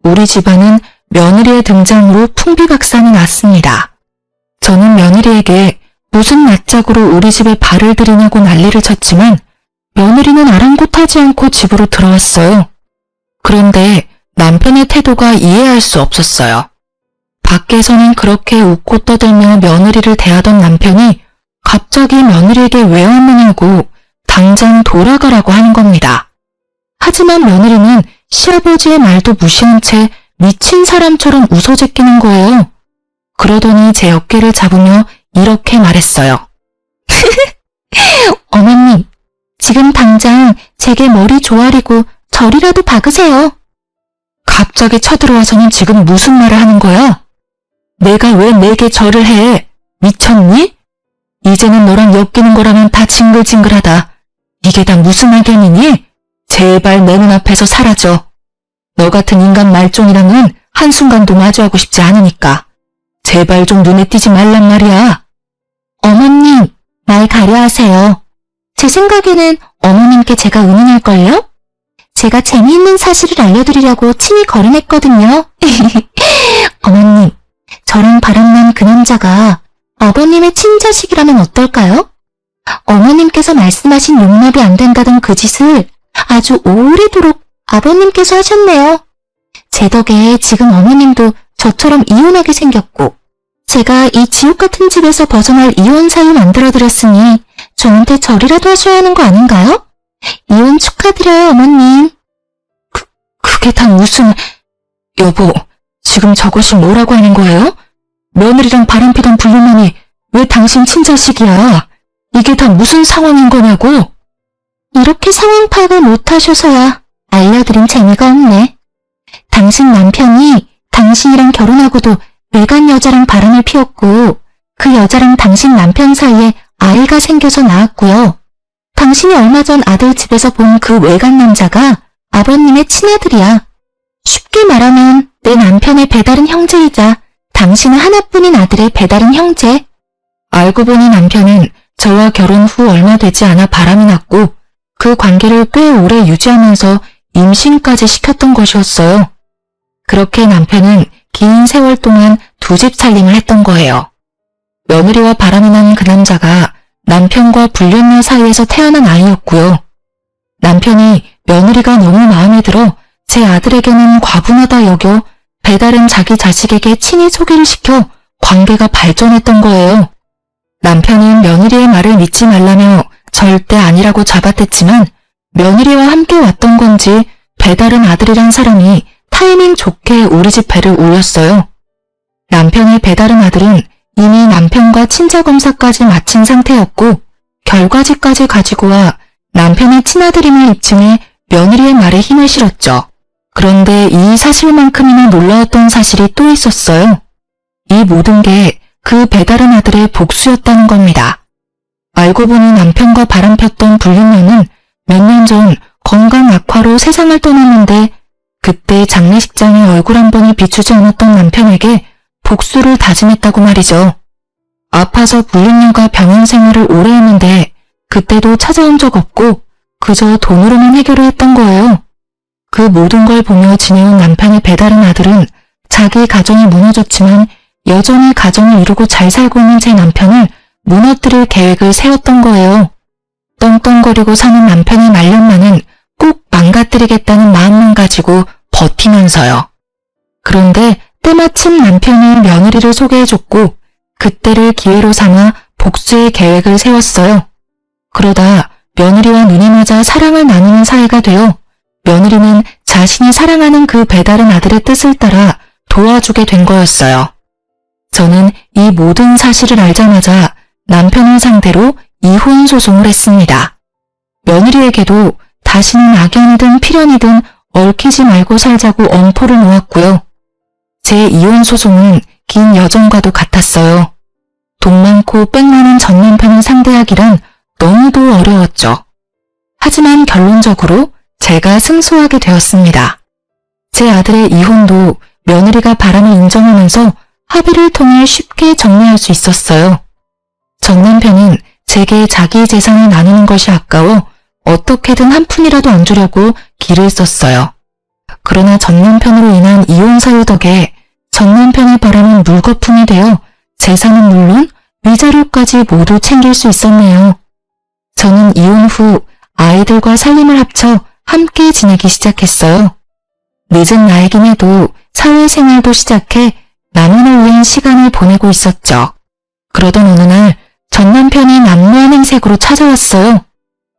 우리 집안은 며느리의 등장으로 풍비박산이 났습니다. 저는 며느리에게 무슨 낯짝으로 우리 집에 발을 들이냐고 난리를 쳤지만 며느리는 아랑곳하지 않고 집으로 들어왔어요. 그런데 남편의 태도가 이해할 수 없었어요. 밖에서는 그렇게 웃고 떠들며 며느리를 대하던 남편이 갑자기 며느리에게 왜 왔느냐고 당장 돌아가라고 하는 겁니다. 하지만 며느리는 시아버지의 말도 무시한 채 미친 사람처럼 웃어 제끼는 거예요. 그러더니 제 어깨를 잡으며 이렇게 말했어요. 어머님, 지금 당장 제게 머리 조아리고 절이라도 박으세요. 갑자기 쳐들어와서는 지금 무슨 말을 하는 거야? 내가 왜 내게 절을 해? 미쳤니? 이제는 너랑 엮이는 거라면 다 징글징글하다. 이게 다 무슨 악연이니? 제발 내 눈앞에서 사라져. 너 같은 인간 말종이랑은 한순간도 마주하고 싶지 않으니까. 제발 좀 눈에 띄지 말란 말이야. 어머님, 말 가려하세요. 제 생각에는 어머님께 제가 은은할걸요? 제가 재미있는 사실을 알려드리려고 친히 거론했거든요. 어머님, 저랑 바람난 그 남자가 아버님의 친자식이라면 어떨까요? 어머님께서 말씀하신 용납이 안 된다던 그 짓을 아주 오래도록 아버님께서 하셨네요. 제 덕에 지금 어머님도 저처럼 이혼하게 생겼고 제가 이 지옥 같은 집에서 벗어날 이혼 사유 만들어드렸으니 저한테 절이라도 하셔야 하는 거 아닌가요? 이혼 축하드려요, 어머님. 그게 다 무슨... 여보, 지금 저것이 뭐라고 하는 거예요? 며느리랑 바람피던 불륜남이 왜 당신 친자식이야? 이게 다 무슨 상황인 거냐고? 이렇게 상황 파악을 못하셔서야 알려드린 재미가 없네. 당신 남편이 당신이랑 결혼하고도 외간 여자랑 바람을 피웠고 그 여자랑 당신 남편 사이에 아이가 생겨서 낳았고요. 당신이 얼마 전 아들 집에서 본 그 외간 남자가 아버님의 친아들이야. 쉽게 말하면 내 남편의 배다른 형제이자 당신은 하나뿐인 아들의 배다른 형제. 알고 보니 남편은 저와 결혼 후 얼마 되지 않아 바람이 났고 그 관계를 꽤 오래 유지하면서 임신까지 시켰던 것이었어요. 그렇게 남편은 긴 세월 동안 두 집 살림을 했던 거예요. 며느리와 바람이 난 그 남자가 남편과 불륜녀 사이에서 태어난 아이였고요. 남편이 며느리가 너무 마음에 들어 제 아들에게는 과분하다 여겨 배다른 자기 자식에게 친히 소개를 시켜 관계가 발전했던 거예요. 남편은 며느리의 말을 믿지 말라며 절대 아니라고 잡아댔지만 며느리와 함께 왔던 건지 배다른 아들이란 사람이 타이밍 좋게 우리 집 배를 올렸어요. 남편의 배다른 아들은 이미 남편과 친자검사까지 마친 상태였고 결과지까지 가지고 와 남편의 친아들임을 입증해 며느리의 말에 힘을 실었죠. 그런데 이 사실만큼이나 놀라웠던 사실이 또 있었어요. 이 모든 게 그 배다른 아들의 복수였다는 겁니다. 알고 보니 남편과 바람폈던 불륜녀는 몇 년 전 건강 악화로 세상을 떠났는데 그때 장례식장에 얼굴 한 번을 비추지 않았던 남편에게 복수를 다짐했다고 말이죠. 아파서 불륜녀가 병원 생활을 오래 했는데 그때도 찾아온 적 없고 그저 돈으로만 해결을 했던 거예요. 그 모든 걸 보며 지내온 남편의 배다른 아들은 자기 가정이 무너졌지만 여전히 가정을 이루고 잘 살고 있는 제 남편을 무너뜨릴 계획을 세웠던 거예요. 떵떵거리고 사는 남편의 말년만은 꼭 망가뜨리겠다는 마음만 가지고 버티면서요. 그런데 때마침 남편이 며느리를 소개해줬고 그때를 기회로 삼아 복수의 계획을 세웠어요. 그러다 며느리와 눈이 맞아 사랑을 나누는 사이가 되어 며느리는 자신이 사랑하는 그 배다른 아들의 뜻을 따라 도와주게 된 거였어요. 저는 이 모든 사실을 알자마자 남편을 상대로 이혼 소송을 했습니다. 며느리에게도 다시는 악연이든 필연이든 얽히지 말고 살자고 엄포를 놓았고요. 제 이혼 소송은 긴 여정과도 같았어요. 돈 많고 빽 많은 전 남편을 상대하기란 너무도 어려웠죠. 하지만 결론적으로 제가 승소하게 되었습니다. 제 아들의 이혼도 며느리가 바람을 인정하면서 합의를 통해 쉽게 정리할 수 있었어요. 전 남편은 제게 자기 재산을 나누는 것이 아까워 어떻게든 한 푼이라도 안 주려고 기를 썼어요. 그러나 전 남편으로 인한 이혼 사유 덕에 전 남편의 바람은 물거품이 되어 재산은 물론 위자료까지 모두 챙길 수 있었네요. 저는 이혼 후 아이들과 살림을 합쳐 함께 지내기 시작했어요. 늦은 나이긴 해도 사회생활도 시작해 남편을 위한 시간을 보내고 있었죠. 그러던 어느 날 전 남편이 난무한 행색으로 찾아왔어요.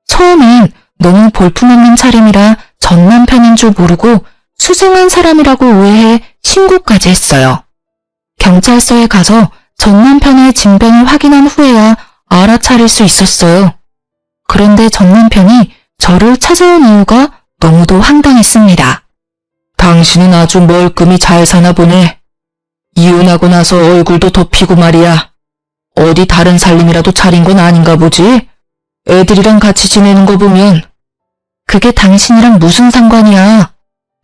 처음엔 너무 볼품없는 차림이라 전 남편인 줄 모르고 수상한 사람이라고 오해해 신고까지 했어요. 경찰서에 가서 전 남편의 진변을 확인한 후에야 알아차릴 수 있었어요. 그런데 전 남편이 저를 찾아온 이유가 너무도 황당했습니다. 당신은 아주 멀끔히 잘 사나 보네. 이혼하고 나서 얼굴도 덮이고 말이야. 어디 다른 살림이라도 차린 건 아닌가 보지? 애들이랑 같이 지내는 거 보면. 그게 당신이랑 무슨 상관이야?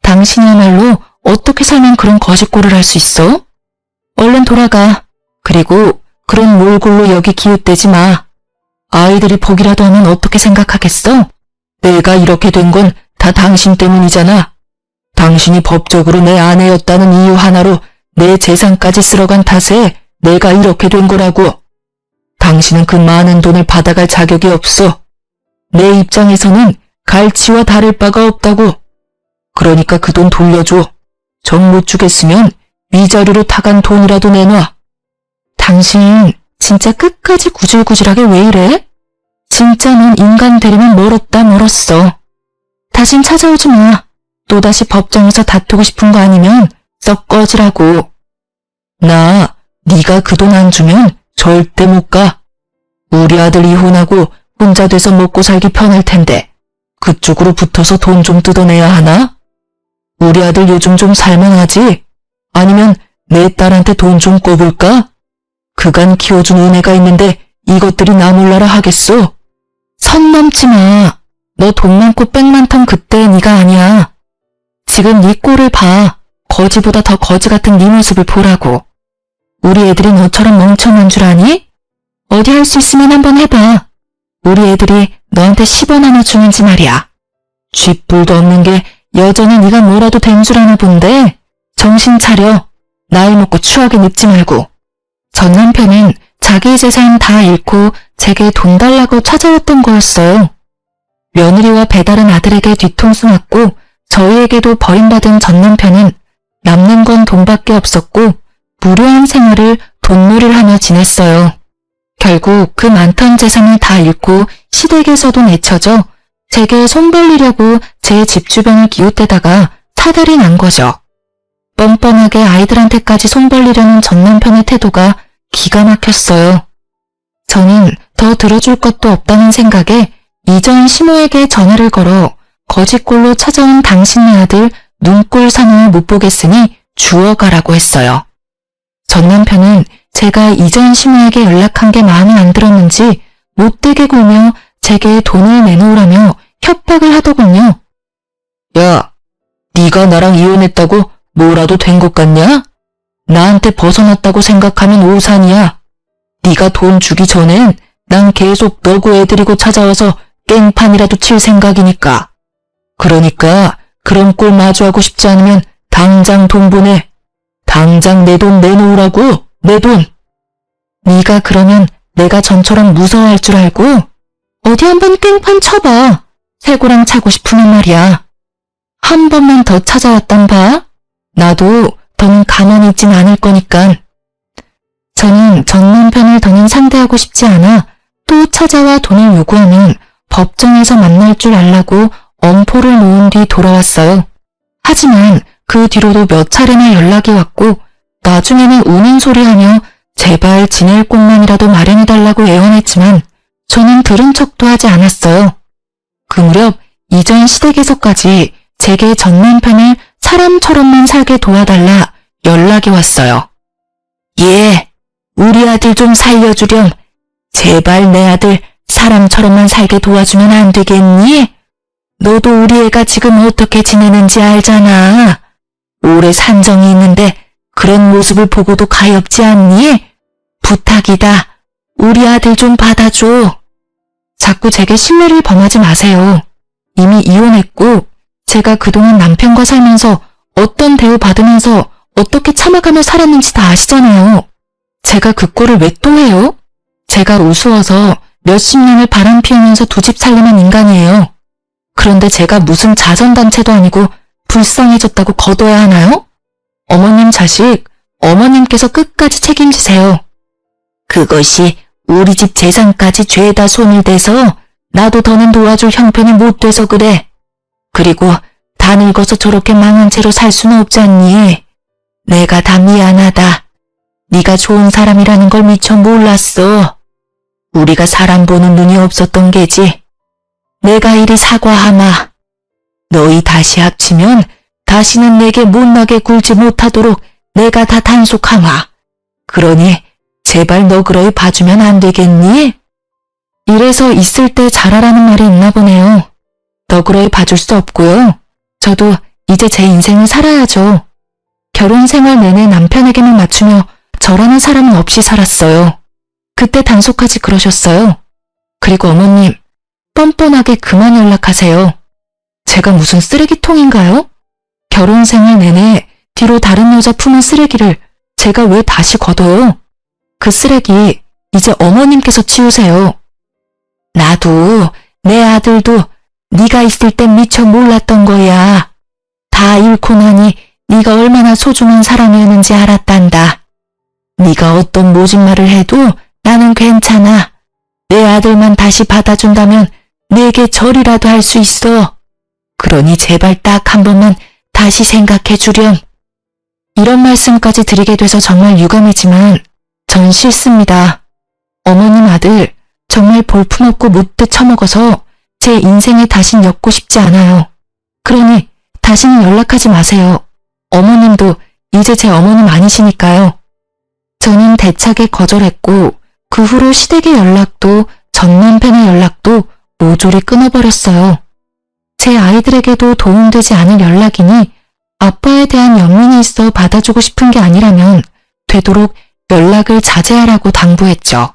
당신이야말로 어떻게 살면 그런 거짓골을 할 수 있어? 얼른 돌아가. 그리고 그런 몰골로 여기 기웃대지 마. 아이들이 보기라도 하면 어떻게 생각하겠어? 내가 이렇게 된 건 다 당신 때문이잖아. 당신이 법적으로 내 아내였다는 이유 하나로 내 재산까지 쓸어간 탓에 내가 이렇게 된 거라고. 당신은 그 많은 돈을 받아갈 자격이 없어. 내 입장에서는 갈치와 다를 바가 없다고. 그러니까 그 돈 돌려줘. 정 못 주겠으면 위자료로 타간 돈이라도 내놔. 당신 진짜 끝까지 구질구질하게 왜 이래? 진짜 넌 인간 되려면 멀었다 멀었어. 다신 찾아오지 마. 또다시 법정에서 다투고 싶은 거 아니면 썩 꺼지라고. 나 네가 그 돈 안 주면 절대 못 가. 우리 아들 이혼하고 혼자 돼서 먹고 살기 편할 텐데 그쪽으로 붙어서 돈 좀 뜯어내야 하나? 우리 아들 요즘 좀 살만하지? 아니면 내 딸한테 돈 좀 꿔볼까? 그간 키워준 은혜가 있는데 이것들이 나 몰라라 하겠소? 선 넘지 마. 너 돈 많고 빽 많던 그때 네가 아니야. 지금 네 꼴을 봐. 거지보다 더 거지 같은 네 모습을 보라고. 우리 애들이 너처럼 멍청한 줄 아니? 어디 할 수 있으면 한번 해봐. 우리 애들이 너한테 10원 하나 주는지 말이야. 쥐뿔도 없는 게 여전히 네가 뭐라도 된 줄 아나 본데 정신 차려. 나이 먹고 추억에 늙지 말고. 전 남편은 자기 재산 다 잃고 제게 돈 달라고 찾아왔던 거였어요. 며느리와 배다른 아들에게 뒤통수 맞고 저희에게도 버림받은 전 남편은 남는 건 돈밖에 없었고 무료한 생활을 돈놀이를 하며 지냈어요. 결국 그 많던 재산을 다 잃고 시댁에서도 내쳐져 제게 손 벌리려고 제 집 주변을 기웃대다가 사달이 난 거죠. 뻔뻔하게 아이들한테까지 손 벌리려는 전 남편의 태도가 기가 막혔어요. 저는 더 들어줄 것도 없다는 생각에 이전 시모에게 전화를 걸어 거짓골로 찾아온 당신네 아들 눈꼴 산후를 못 보겠으니 주워가라고 했어요. 전 남편은 제가 이전 시모에게 연락한 게 마음에 안 들었는지 못되게 굴며 제게 돈을 내놓으라며 협박을 하더군요. 야, 네가 나랑 이혼했다고 뭐라도 된 것 같냐? 나한테 벗어났다고 생각하면 오산이야. 네가 돈 주기 전엔 난 계속 너고 애들이고 찾아와서 깽판이라도 칠 생각이니까. 그러니까 그런 꼴 마주하고 싶지 않으면 당장 돈 보내. 당장 내 돈 내놓으라고, 내 돈. 네가 그러면 내가 전처럼 무서워할 줄 알고? 어디 한번 깽판 쳐봐. 새고랑 차고 싶으면 말이야. 한 번만 더 찾아왔단 봐. 나도 더는 가만히 있진 않을 거니까. 저는 전 남편을 더는 상대하고 싶지 않아 또 찾아와 돈을 요구하면 법정에서 만날 줄 알라고 엄포를 놓은 뒤 돌아왔어요. 하지만 그 뒤로도 몇 차례나 연락이 왔고 나중에는 우는 소리하며 제발 지낼 곳만이라도 마련해달라고 애원했지만 저는 들은 척도 하지 않았어요. 그 무렵 이전 시댁에서까지 제게 전 남편을 사람처럼만 살게 도와달라 연락이 왔어요. 예, 우리 아들 좀 살려주렴. 제발 내 아들 사람처럼만 살게 도와주면 안 되겠니? 너도 우리 애가 지금 어떻게 지내는지 알잖아. 오래 산정이 있는데 그런 모습을 보고도 가엾지 않니? 부탁이다. 우리 아들 좀 받아줘. 자꾸 제게 신뢰를 범하지 마세요. 이미 이혼했고 제가 그동안 남편과 살면서 어떤 대우 받으면서 어떻게 참아가며 살았는지 다 아시잖아요. 제가 그 꼴을 왜 또 해요? 제가 우스워서 몇십 년을 바람 피우면서 두 집 살림한 인간이에요. 그런데 제가 무슨 자선단체도 아니고 불쌍해졌다고 거둬야 하나요? 어머님 자식, 어머님께서 끝까지 책임지세요. 그것이 우리 집 재산까지 죄다 손을 대서 나도 더는 도와줄 형편이 못 돼서 그래. 그리고 다 늙어서 저렇게 망한 채로 살 수는 없지 않니? 내가 다 미안하다. 네가 좋은 사람이라는 걸 미처 몰랐어. 우리가 사람 보는 눈이 없었던 게지. 내가 이리 사과하마. 너희 다시 합치면 다시는 내게 못나게 굴지 못하도록 내가 다 단속하마. 그러니 제발 너그러이 봐주면 안 되겠니? 이래서 있을 때 잘하라는 말이 있나 보네요. 너그러이 봐줄 수 없고요. 저도 이제 제 인생을 살아야죠. 결혼 생활 내내 남편에게만 맞추며 저라는 사람은 없이 살았어요. 그때 단속하지 그러셨어요. 그리고 어머님, 뻔뻔하게 그만 연락하세요. 제가 무슨 쓰레기통인가요? 결혼 생활 내내 뒤로 다른 여자 품은 쓰레기를 제가 왜 다시 걷어요? 그 쓰레기 이제 어머님께서 치우세요. 나도 내 아들도 네가 있을 땐 미처 몰랐던 거야. 다 잃고 나니 네가 얼마나 소중한 사람이었는지 알았단다. 네가 어떤 모진 말을 해도 나는 괜찮아. 내 아들만 다시 받아준다면 내게 절이라도 할 수 있어. 그러니 제발 딱 한 번만 다시 생각해 주렴. 이런 말씀까지 드리게 돼서 정말 유감이지만 전 싫습니다. 어머님 아들 정말 볼품없고 못돼 처먹어서 제 인생에 다신 엮고 싶지 않아요. 그러니 다시는 연락하지 마세요. 어머님도 이제 제 어머님 아니시니까요. 저는 대차게 거절했고 그 후로 시댁의 연락도 전 남편의 연락도 모조리 끊어버렸어요. 제 아이들에게도 도움되지 않을 연락이니 아빠에 대한 연민이 있어 받아주고 싶은 게 아니라면 되도록 연락을 자제하라고 당부했죠.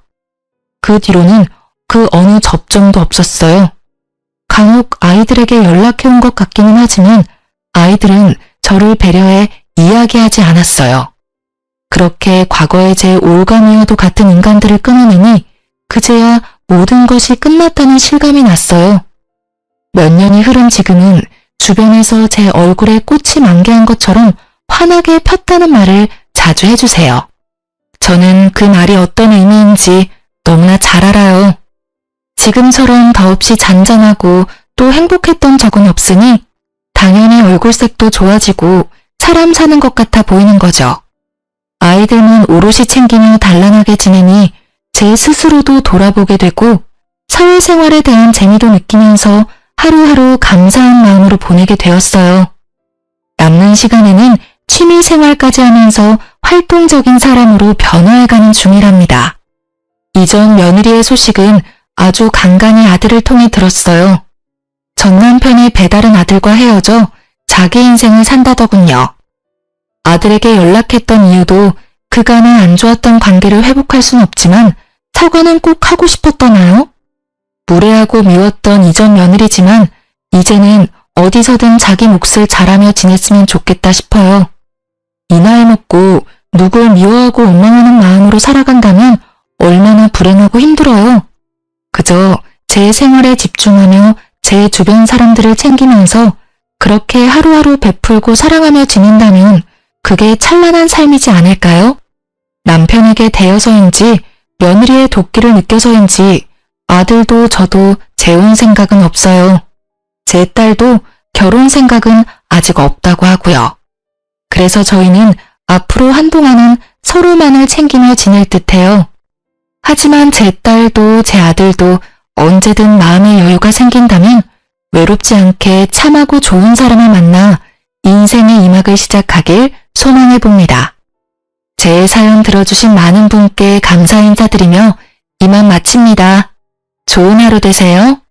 그 뒤로는 그 어느 접점도 없었어요. 간혹 아이들에게 연락해온 것 같기는 하지만 아이들은 저를 배려해 이야기하지 않았어요. 그렇게 과거의 제 올가미와도 같은 인간들을 끊어내니 그제야 모든 것이 끝났다는 실감이 났어요. 몇 년이 흐른 지금은 주변에서 제 얼굴에 꽃이 만개한 것처럼 환하게 폈다는 말을 자주 해주세요. 저는 그 말이 어떤 의미인지 너무나 잘 알아요. 지금처럼 더없이 잔잔하고 또 행복했던 적은 없으니 당연히 얼굴색도 좋아지고 사람 사는 것 같아 보이는 거죠. 아이들만 오롯이 챙기며 단란하게 지내니 제 스스로도 돌아보게 되고 사회생활에 대한 재미도 느끼면서 하루하루 감사한 마음으로 보내게 되었어요. 남는 시간에는 취미생활까지 하면서 활동적인 사람으로 변화해가는 중이랍니다. 이전 며느리의 소식은 아주 간간히 아들을 통해 들었어요. 전 남편이 배다른 아들과 헤어져 자기 인생을 산다더군요. 아들에게 연락했던 이유도 그간의 안 좋았던 관계를 회복할 순 없지만 사과는 꼭 하고 싶었더나요? 무례하고 미웠던 이전 며느리지만 이제는 어디서든 자기 몫을 잘하며 지냈으면 좋겠다 싶어요. 이 나이 먹고 누굴 미워하고 원망하는 마음으로 살아간다면 얼마나 불행하고 힘들어요. 그저 제 생활에 집중하며 제 주변 사람들을 챙기면서 그렇게 하루하루 베풀고 사랑하며 지낸다면 그게 찬란한 삶이지 않을까요? 남편에게 대여서인지 며느리의 도끼를 느껴서인지 아들도 저도 재혼 생각은 없어요. 제 딸도 결혼 생각은 아직 없다고 하고요. 그래서 저희는 앞으로 한동안은 서로만을 챙기며 지낼 듯해요. 하지만 제 딸도 제 아들도 언제든 마음의 여유가 생긴다면 외롭지 않게 참하고 좋은 사람을 만나 인생의 이막을 시작하길 소망해봅니다. 제 사연 들어주신 많은 분께 감사 인사드리며 이만 마칩니다. 좋은 하루 되세요.